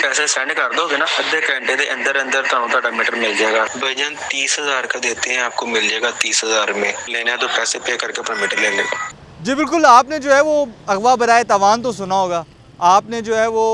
पैसे सेंड कर दोगे ना, आधे घंटे के अंदर अंदर तुहानू मीटर मिल जाएगा। भाईजान 30,000 का देते हैं, आपको मिल जाएगा 30,000 में। लेना है तो पैसे पे करके अपना मीटर ले लेगा। जी बिल्कुल, आपने जो है वो अगवा बराए तवान तो सुना होगा। आपने जो है वो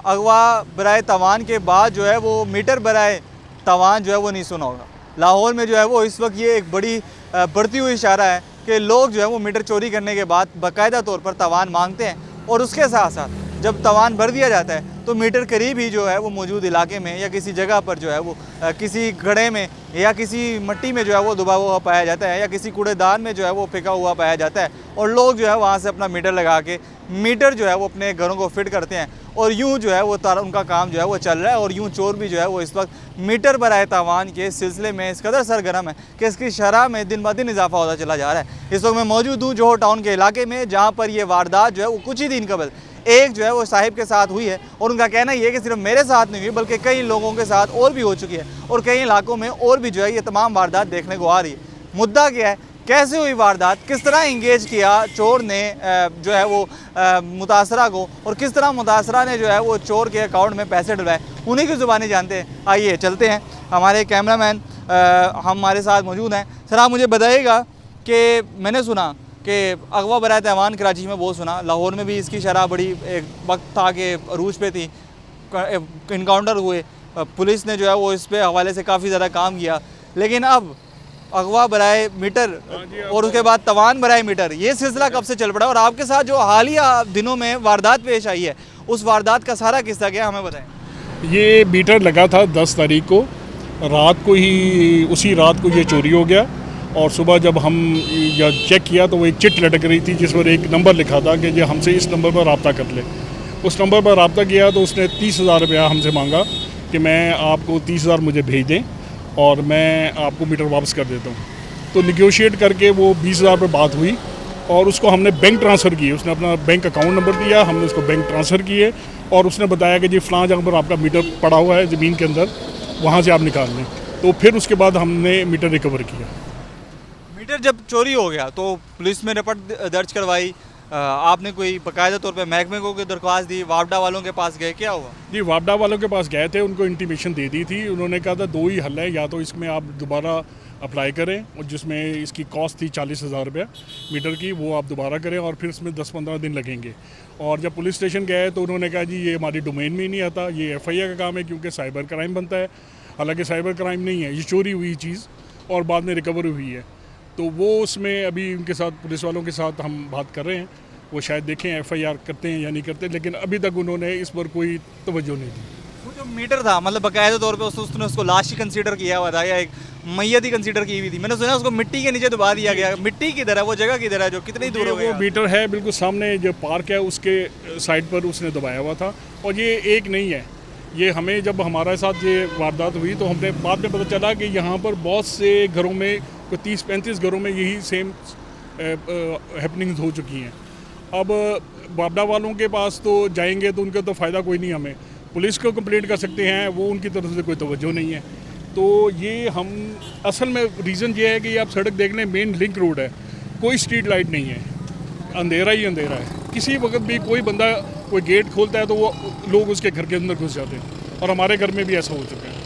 अगवा बराए तवान के बाद जो है वो मीटर बराए तवान जो है वो नहीं सुना होगा। लाहौर में जो है वो इस वक्त ये एक बड़ी बढ़ती हुई इशारा है कि लोग जो है वो मीटर चोरी करने के बाद बाकायदा तौर पर तवान मांगते हैं, और उसके साथ साथ जब तवान भर दिया जाता है तो मीटर करीब ही जो है वो मौजूद इलाके में या किसी जगह पर जो है वो किसी गड्ढे में या किसी मट्टी में जो है वो दबा हुआ पाया जाता है, या किसी कूड़ेदान में जो है वो फेंका हुआ पाया जाता है, और लोग जो है वहाँ से अपना मीटर लगा के मीटर जो है वो अपने घरों को फिट करते हैं, और यूँ जो है वो उनका काम जो है वो चल रहा है। और यूँ चोर भी जो है वो इस वक्त मीटर बराए तावान के सिलसिले में इस कदर सरगर्म है कि इसकी शरह में दिन ब दिन इजाफा होता चला जा रहा है। इस वक्त मैं मौजूद हूँ जोहर टाउन के इलाके में, जहाँ पर ये वारदात जो है वो कुछ ही दिन कबल एक जो है वो साहिब के साथ हुई है, और उनका कहना ये है कि सिर्फ मेरे साथ नहीं हुई बल्कि कई लोगों के साथ और भी हो चुकी है, और कई इलाकों में और भी जो है ये तमाम वारदात देखने को आ रही है। मुद्दा क्या है, कैसे हुई वारदात, किस तरह इंगेज किया चोर ने जो है वो मुतासरा को, और किस तरह मुतासरा ने जो है वो चोर के अकाउंट में पैसे डलवाए, उन्हीं की ज़ुबानी जानते हैं। आइए चलते हैं, हमारे कैमरामैन हमारे साथ मौजूद हैं। सर आप मुझे बताइएगा कि मैंने सुना कि अगवा बराए तवान कराची में बहुत सुना, लाहौर में भी इसकी शरह बड़ी एक वक्त था कि अरूज पे थी, इनकाउंटर हुए, पुलिस ने जो है वो इस पे हवाले से काफ़ी ज़्यादा काम किया, लेकिन अब अगवा बराए मीटर और उसके बाद तवान बराए मीटर, ये सिलसिला कब से चल पड़ा, और आपके साथ जो हालिया दिनों में वारदात पेश आई है उस वारदात का सारा किस्सा क्या हमें बताएं। ये मीटर लगा था 10 तारीख को रात को ही, उसी रात को ये चोरी हो गया, और सुबह जब हम चेक किया तो वो एक चिट लटक रही थी जिस पर एक नंबर लिखा था कि ये हमसे इस नंबर पर रब्ता कर ले। उस नंबर पर रब्ता किया तो उसने 30,000 रुपया हमसे मांगा कि मैं आपको 30,000 मुझे भेज दें और मैं आपको मीटर वापस कर देता हूँ। तो निगोशिएट करके वो 20,000 पर बात हुई, और उसको हमने बैंक ट्रांसफ़र किए। उसने अपना बैंक अकाउंट नंबर दिया, हमने उसको बैंक ट्रांसफ़र किए, और उसने बताया कि जी फ़लाँ जगह पर आपका मीटर पड़ा हुआ है ज़मीन के अंदर, वहाँ से आप निकाल लें। तो फिर उसके बाद हमने मीटर रिकवर किया। मीटर जब चोरी हो गया तो पुलिस में रिपोर्ट दर्ज करवाई, आपने कोई बाकायदा तौर पे महकमे को दरख्वास्त दी, वापडा वालों के पास गए, क्या हुआ? जी वापडा वालों के पास गए थे, उनको इंटीमेशन दे दी थी। उन्होंने कहा था 2 ही हल है, या तो इसमें आप दोबारा अप्लाई करें, और जिसमें इसकी कॉस्ट थी 40,000 रुपया मीटर की, वो आप दोबारा करें, और फिर इसमें 10-15 दिन लगेंगे। और जब पुलिस स्टेशन गए तो उन्होंने कहा जी ये हमारी डोमेन में ही नहीं आता, ये FIR का काम है, क्योंकि साइबर क्राइम बनता है। हालांकि साइबर क्राइम नहीं है, ये चोरी हुई चीज़ और बाद में रिकवर हुई है। तो वो उसमें अभी उनके साथ, पुलिस वालों के साथ हम बात कर रहे हैं, वो शायद देखें FIR करते हैं या नहीं करते, लेकिन अभी तक उन्होंने इस पर कोई तवज्जो नहीं दी। वो जो मीटर था मतलब बाकायदा तौर पे उसने उसको लाश ही कंसीडर किया हुआ था, या एक मैयत ही कंसीडर की हुई थी? मैंने सुना उसको मिट्टी के नीचे दबा दिया गया। मिट्टी किधर है, वो जगह किधर है, जो कितनी दूर हो गई? वो मीटर है बिल्कुल सामने जो पार्क है उसके साइड पर उसने दबाया हुआ था, और ये एक नहीं है। ये हमें जब हमारे साथ ये वारदात हुई तो हमने बाद में पता चला कि यहाँ पर बहुत से घरों में, कोई 30-35 घरों में यही सेम हैपनिंग्स हो चुकी हैं। अब वापडा वालों के पास तो जाएंगे तो उनका तो फ़ायदा कोई नहीं, हमें पुलिस को कंप्लेंट कर सकते हैं, वो उनकी तरफ से कोई तवज्जो नहीं है। तो ये हम असल में रीज़न ये है कि आप सड़क देख लें, मेन लिंक रोड है, कोई स्ट्रीट लाइट नहीं है, अंधेरा ही अंधेरा है। किसी वक्त भी कोई बंदा कोई गेट खोलता है तो वो लोग उसके घर के अंदर घुस जाते हैं, और हमारे घर में भी ऐसा हो चुका है।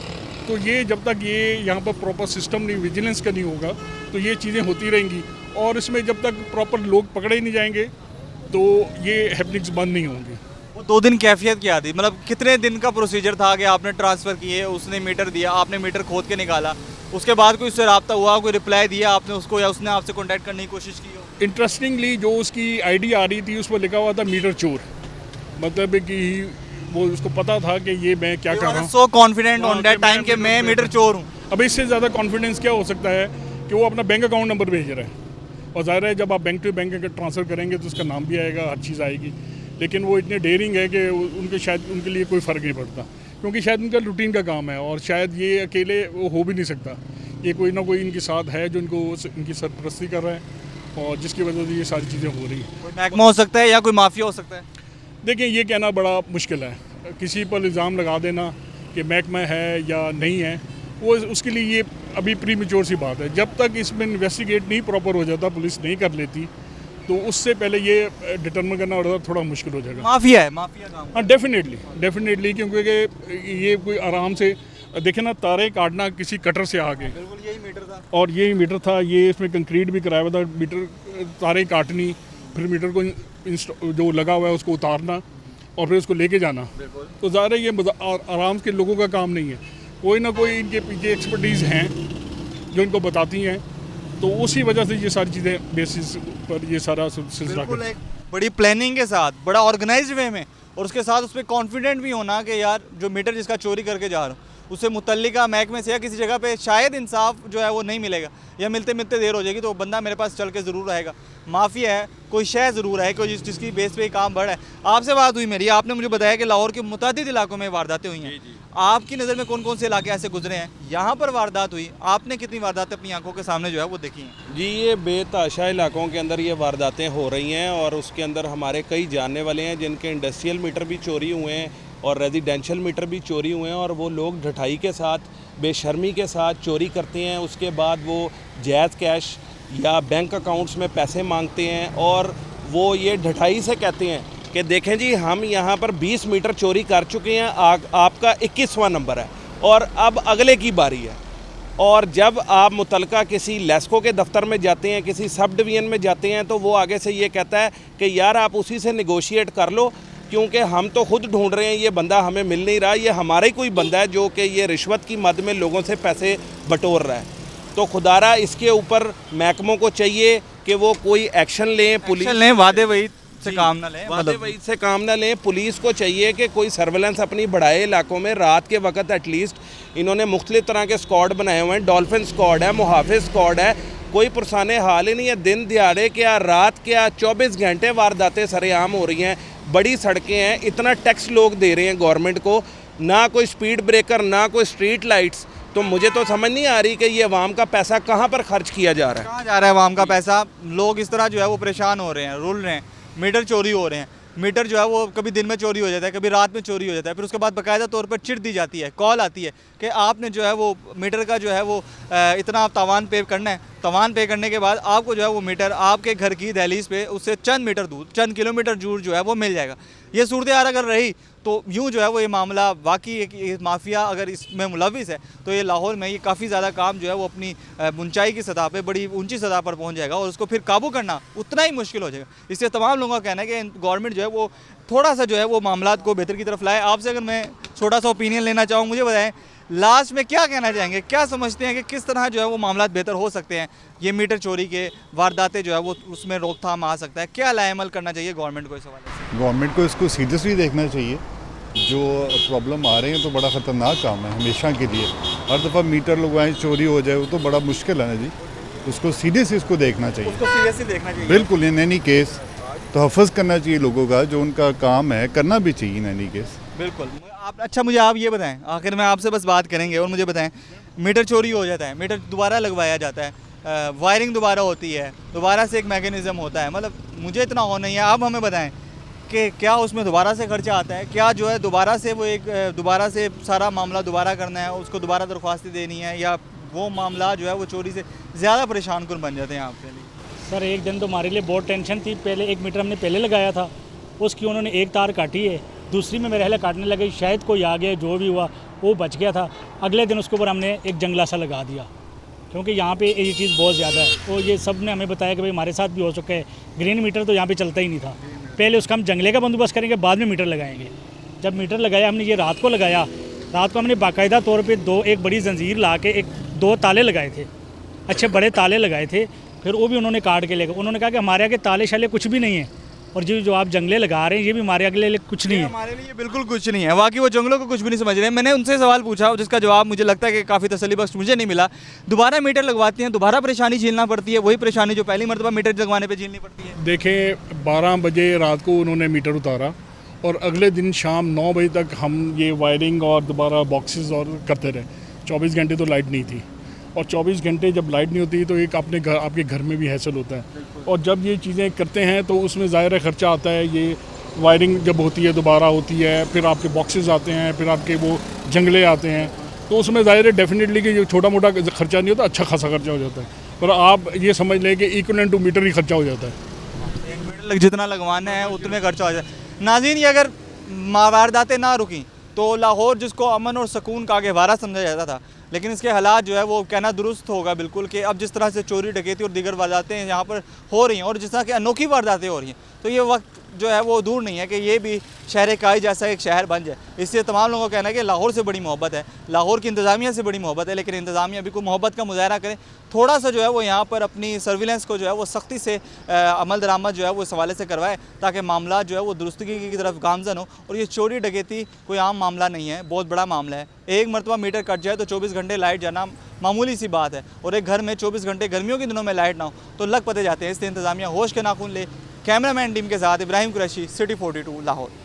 तो ये जब तक ये यहाँ पर प्रॉपर सिस्टम नहीं, विजिलेंस का नहीं होगा, तो ये चीज़ें होती रहेंगी, और इसमें जब तक प्रॉपर लोग पकड़े ही नहीं जाएंगे तो ये हैपनिंग्स बंद नहीं होंगी। वो 2 दिन कैफियत क्या थी, मतलब कितने दिन का प्रोसीजर था कि आपने ट्रांसफ़र किए, उसने मीटर दिया, आपने मीटर खोद के निकाला, उसके बाद कोई उससे रब्ता हुआ, कोई रिप्लाई दिया आपने उसको, या उसने आपसे कॉन्टैक्ट करने की कोशिश की हो? इंटरेस्टिंगली जो उसकी ID आ रही थी उस पर लिखा हुआ था मीटर चोर, मतलब कि वो उसको पता था कि ये मैं क्या कर रहा हूँ। So confident on that time कि मैं मीटर चोर हूँ। अब इससे ज़्यादा कॉन्फिडेंस क्या हो सकता है कि वो अपना बैंक अकाउंट नंबर भेज रहा है, और ज़ाहिर है जब आप बैंक टू बैंक ट्रांसफ़र करेंगे तो उसका नाम भी आएगा, हर चीज़ आएगी। लेकिन वो इतने डेयरिंग है कि उनके शायद उनके लिए कोई फ़र्क नहीं पड़ता, क्योंकि शायद उनका रूटीन का काम है, और शायद ये अकेले वो हो भी नहीं सकता। ये कोई ना कोई इनके साथ है जो इनको इनकी सरपरस्ती कर रहा है, और जिसकी वजह से ये सारी चीज़ें हो रही हैं। कोई महकमा हो सकता है या कोई माफिया हो सकता है? देखिए ये कहना बड़ा मुश्किल है, किसी पर इल्ज़ाम लगा देना कि महकमा है या नहीं है, वो उसके लिए ये अभी प्रीमेच्योर सी बात है। जब तक इसमें इन्वेस्टिगेट नहीं प्रॉपर हो जाता, पुलिस नहीं कर लेती, तो उससे पहले ये डिटरमिन करना थोड़ा मुश्किल हो जाएगा। माफिया है, माफिया काम। हाँ, डेफिनेटली क्योंकि ये कोई आराम से देखे ना, तारे काटना किसी कटर से आगे, बिल्कुल यही मीटर था। और यही मीटर था, ये इसमें कंक्रीट भी कराया हुआ था। मीटर तारे काटनी, फिर मीटर को जो लगा हुआ है उसको उतारना और फिर उसको लेके जाना, तो ज़ाहिर है ये आराम के लोगों का काम नहीं है। कोई ना कोई इनके पीछे एक्सपर्टीज़ हैं जो इनको बताती हैं, तो उसी वजह से ये सारी चीज़ें बेसिस पर ये सारा सिलसिला बिल्कुल एक बड़ी प्लानिंग के साथ, बड़ा ऑर्गेनाइज्ड वे में, और उसके साथ उस पर कॉन्फिडेंट भी होना कि यार जो मीटर जिसका चोरी करके जा रहा हूँ उससे मुतल्लिका महकमे से या किसी जगह पे शायद इंसाफ जो है वो नहीं मिलेगा, या मिलते मिलते देर हो जाएगी, तो वो बंदा मेरे पास चल के ज़रूर रहेगा। माफिया है, कोई शय ज़रूर है, कोई जिसकी बेस पे काम बढ़ा है। आपसे बात हुई मेरी, आपने मुझे बताया कि लाहौर के मुतादिद इलाकों में वारदातें हुई हैं। आपकी नज़र में कौन कौन से इलाके ऐसे गुजरे हैं यहाँ पर वारदात हुई? आपने कितनी वारदातें अपनी आंखों के सामने जो है वो देखी हैं? जी, ये बेतहाशा इलाकों के अंदर ये वारदातें हो रही हैं, और उसके अंदर हमारे कई जानने वाले हैं जिनके इंडस्ट्रियल मीटर भी चोरी हुए हैं और रेजिडेंशियल मीटर भी चोरी हुए हैं, और वो लोग ढठाई के साथ, बेशर्मी के साथ चोरी करते हैं। उसके बाद वो जायज़ कैश या बैंक अकाउंट्स में पैसे मांगते हैं, और वो ये ढठाई से कहते हैं कि देखें जी, हम यहाँ पर 20 मीटर चोरी कर चुके हैं, आपका 21वां नंबर है और अब अगले की बारी है। और जब आप मुतलका किसी लेस्को के दफ्तर में जाते हैं, किसी सब डिवीज़न में जाते हैं, तो वो आगे से ये कहता है कि यार आप उसी से नेगोशिएट कर लो, क्योंकि हम तो खुद ढूंढ रहे हैं, ये बंदा हमें मिल नहीं रहा, ये हमारा ही कोई बंदा है जो कि ये रिश्वत की मद में लोगों से पैसे बटोर रहा है। तो खुदारा इसके ऊपर महकमों को चाहिए कि वो कोई एक्शन लें, पुलिस लें, वादे वही से काम ना लें, वादे वही से काम ना लें। पुलिस को चाहिए कि कोई सर्वेलेंस अपनी बढ़ाए इलाकों में, रात के वक्त एटलीस्ट। इन्होंने मुख्तलिफ तरह के स्क्वाड बनाए हुए हैं, डॉल्फिन स्क्वाड है, मुहाफिज स्क्वाड है, कोई पुरसाने हाल ही नहीं है। दिन दिहाड़े क्या, रात क्या, 24 घंटे वारदातें सरेआम हो रही हैं। बड़ी सड़कें हैं, इतना टैक्स लोग दे रहे हैं गवर्नमेंट को, ना कोई स्पीड ब्रेकर, ना कोई स्ट्रीट लाइट्स। तो मुझे तो समझ नहीं आ रही कि ये अवाम का पैसा कहाँ पर खर्च किया जा रहा है, कहाँ जा रहा है अवाम का पैसा। लोग इस तरह जो है वो परेशान हो रहे हैं, रुल रहे हैं, मीटर चोरी हो रहे हैं। मीटर जो है वो कभी दिन में चोरी हो जाता है, कभी रात में चोरी हो जाता है, फिर उसके बाद बाकायदा तौर पर चिट दी जाती है, कॉल आती है कि आपने जो है वो मीटर का जो है वो इतना आप तावान पे करना है। तावान पे करने के बाद आपको जो है वो मीटर आपके घर की दहलीज पे उससे चंद मीटर दूर, चंद किलोमीटर दूर जो है वो मिल जाएगा। ये सूरत हाल अगर रही तो यूँ जो है वो ये मामला वाकई एक माफिया अगर इसमें मुलविस है, तो ये लाहौर में ये काफ़ी ज़्यादा काम जो है वो अपनी ऊंचाई की सतह पे, बड़ी ऊंची सतह पर पहुंच जाएगा, और उसको फिर काबू करना उतना ही मुश्किल हो जाएगा। इससे तमाम लोगों का कहना है कि गवर्नमेंट जो है वो थोड़ा सा जो है वो मामलात को बेहतर की तरफ लाए। आपसे अगर मैं छोटा सा ओपिनियन लेना चाहूँ, मुझे बताएं लास्ट में क्या कहना चाहेंगे, क्या समझते हैं कि किस तरह जो है वो मामलात बेहतर हो सकते हैं? ये मीटर चोरी के वारदातें जो है वो उसमें रोकथाम आ सकता है, क्या लाएमल करना चाहिए गवर्नमेंट को इस हवाले से? गवर्नमेंट को इसको सीरियसली देखना चाहिए। जो प्रॉब्लम आ रही है तो बड़ा ख़तरनाक काम है हमेशा के लिए। हर दफ़ा मीटर लगवाएं, चोरी हो जाए, वो तो बड़ा मुश्किल है ना जी। उसको सीरियसली इसको देखना चाहिए, उसको सीरियसली देखना चाहिए। बिल्कुल, इन एनी केस तहफ़्फ़ुज़ करना चाहिए लोगों का, जो उनका काम है करना भी चाहिए इन एनी केस। बिल्कुल। आप अच्छा मुझे आप ये बताएं, आखिर में आपसे बस बात करेंगे, और मुझे बताएं मीटर चोरी हो जाता है, मीटर दोबारा लगवाया जाता है, वायरिंग दोबारा होती है, दोबारा से एक मैकेनिज़्म होता है, मतलब मुझे इतना हो नहीं है। आप हमें बताएं कि क्या उसमें दोबारा से खर्चा आता है? क्या जो है दोबारा से वो एक दोबारा से सारा मामला दोबारा करना है, उसको दोबारा दरख्वास्तें देनी है, या वो मामला जो है वो चोरी से ज़्यादा परेशान कुन बन जाते हैं आपके लिए? सर एक दिन तो हमारे लिए बहुत टेंशन थी। पहले एक मीटर हमने पहले लगाया था, उसकी उन्होंने एक तार काटी है, दूसरी में मेरे हिले काटने लगे, शायद कोई आ गया, जो भी हुआ वो बच गया था। अगले दिन उसके ऊपर हमने एक जंगला सा लगा दिया, क्योंकि यहाँ पे ये चीज़ बहुत ज़्यादा है। और ये सब ने हमें बताया कि भाई हमारे साथ भी हो चुका है, ग्रीन मीटर तो यहाँ पे चलता ही नहीं था। पहले उसका हम जंगले का बंदोबस्त करेंगे, बाद में मीटर लगाएंगे। जब मीटर लगाया हमने, ये रात को लगाया, रात को हमने बाकायदा तौर पे एक बड़ी जंजीर ला के 2 ताले लगाए थे, अच्छे बड़े ताले लगाए थे। फिर वो भी उन्होंने काट के ले गए। उन्होंने कहा कि हमारे आगे ताले शाले कुछ भी नहीं है, और जो आप जंगले लगा रहे हैं ये भी हमारे अगले लिए कुछ नहीं है, हमारे लिए बिल्कुल कुछ नहीं है। वाकई वो जंगलों को कुछ भी नहीं समझ रहे हैं। मैंने उनसे सवाल पूछा जिसका जवाब मुझे लगता है कि काफ़ी तसल्लीबख्श मुझे नहीं मिला। दोबारा मीटर लगवाती हैं, दोबारा परेशानी झेलना पड़ती है, वही परेशानी जो पहली मरतबा मीटर लगवाने पर झेलनी पड़ती है। देखें 12 बजे रात को उन्होंने मीटर उतारा, और अगले दिन शाम 9 बजे तक हम ये वायरिंग और दोबारा बॉक्सेस और करते रहे। 24 घंटे तो लाइट नहीं थी, और 24 घंटे जब लाइट नहीं होती तो एक आपके घर में भी हैसल होता है। और जब ये चीज़ें करते हैं तो उसमें ज़ाहिर खर्चा आता है। ये वायरिंग जब होती है दोबारा होती है, फिर आपके बॉक्सेस आते हैं, फिर आपके वो जंगले आते हैं, तो उसमें ज़ाहिर है डेफिनेटली कि ये छोटा मोटा खर्चा नहीं होता, अच्छा खासा खर्चा हो जाता है। पर आप ये समझ लें कि इक्वलेंट टू मीटर ही खर्चा हो जाता है। जितना लगवाना है उतने खर्चा हो जाए। नाज़रीन, ये अगर वारदातें ना रुकी तो लाहौर, जिसको अमन और सुकून का गहवारा समझा जाता था, लेकिन इसके हालात जो है वो कहना दुरुस्त होगा बिल्कुल कि अब जिस तरह से चोरी डकैती और दीगर वारदातें यहाँ पर हो रही हैं और जिस तरह की अनोखी वारदातें हो रही हैं, तो ये वक्त जो है वो दूर नहीं है कि ये भी शहर काई जैसा एक शहर बन जाए। इससे तमाम लोगों का कहना है कि लाहौर से बड़ी मोहब्बत है, लाहौर की इंतज़ामिया से बड़ी मोहब्बत है, लेकिन इंतज़ामिया भी कोई मोहब्बत का मुजाहरा करे, थोड़ा सा जो है वो यहाँ पर अपनी सर्विलेंस को जो है वो सख्ती से अमल दरामद जो है वो इस हवाले से करवाए, ताकि मामला जो है वो दुरुस्तगी की तरफ गामजन हो। और ये चोरी डकैती कोई आम मामला नहीं है, बहुत बड़ा मामला है। एक मरतबा मीटर कट जाए तो 24 घंटे लाइट जाना मामूली सी बात है, और एक घर में 24 घंटे गर्मियों के दिनों में लाइट ना हो तो लग पते जाते हैं। इससे इंतज़ामिया होश के नाखून ले। कैमरामैन टीम के साथ इब्राहिम कुरैशी, सिटी 42 लाहौर।